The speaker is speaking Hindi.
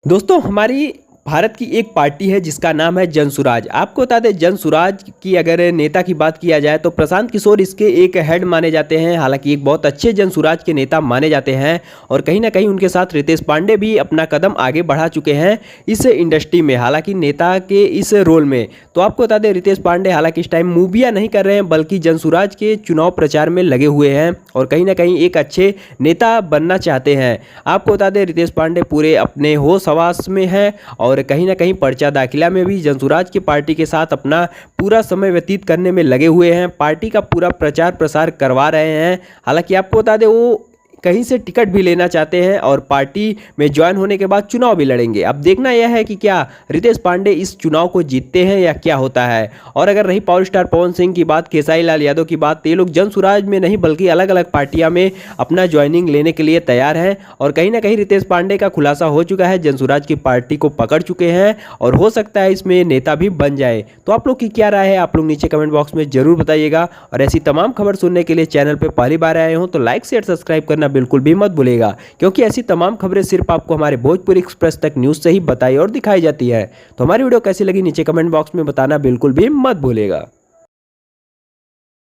दोस्तों हमारी भारत की एक पार्टी है जिसका नाम है जनसुराज। आपको बता दें जनसुराज की अगर नेता की बात किया जाए तो प्रशांत किशोर इसके एक हेड माने जाते हैं। हालांकि एक बहुत अच्छे जनसुराज के नेता माने जाते हैं और कहीं ना कहीं उनके साथ रितेश पांडे भी अपना कदम आगे बढ़ा चुके हैं इस इंडस्ट्री में, हालांकि नेता के इस रोल में। तो आपको बता दें रितेश पांडे हालांकि इस टाइम मूवियाँ नहीं कर रहे हैं बल्कि जनसुराज के चुनाव प्रचार में लगे हुए हैं और कहीं ना कहीं एक अच्छे नेता बनना चाहते हैं। आपको बता दें रितेश पांडे पूरे अपने होश हवास में है और कहीं ना कहीं पर्चा दाखिला में भी जनसुराज की पार्टी के साथ अपना पूरा समय व्यतीत करने में लगे हुए हैं। पार्टी का पूरा प्रचार प्रसार करवा रहे हैं। हालांकि आपको बता दें वो कहीं से टिकट भी लेना चाहते हैं और पार्टी में ज्वाइन होने के बाद चुनाव भी लड़ेंगे। अब देखना यह है कि क्या रितेश पांडे इस चुनाव को जीतते हैं या क्या होता है। और अगर रही पावर स्टार पवन सिंह की बात, खेसारी लाल यादव की बात, तो ये लोग जनसुराज में नहीं बल्कि अलग अलग पार्टियां में अपना ज्वाइनिंग लेने के लिए तैयार हैं और कहीं ना कहीं रितेश पांडे का खुलासा हो चुका है, जनसुराज की पार्टी को पकड़ चुके हैं और हो सकता है इसमें नेता भी बन जाए। तो आप लोग की क्या राय है, आप लोग नीचे कमेंट बॉक्स में जरूर बताइएगा। और ऐसी तमाम खबर सुनने के लिए चैनल पर पहली बार आए हो तो लाइक शेयर सब्सक्राइब करना बिल्कुल भी मत भूलिएगा, क्योंकि ऐसी तमाम खबरें सिर्फ आपको हमारे भोजपुरी एक्सप्रेस तक न्यूज़ से ही बताई और दिखाई जाती है। तो हमारी वीडियो कैसी लगी नीचे कमेंट बॉक्स में बताना बिल्कुल भी मत भूलिएगा।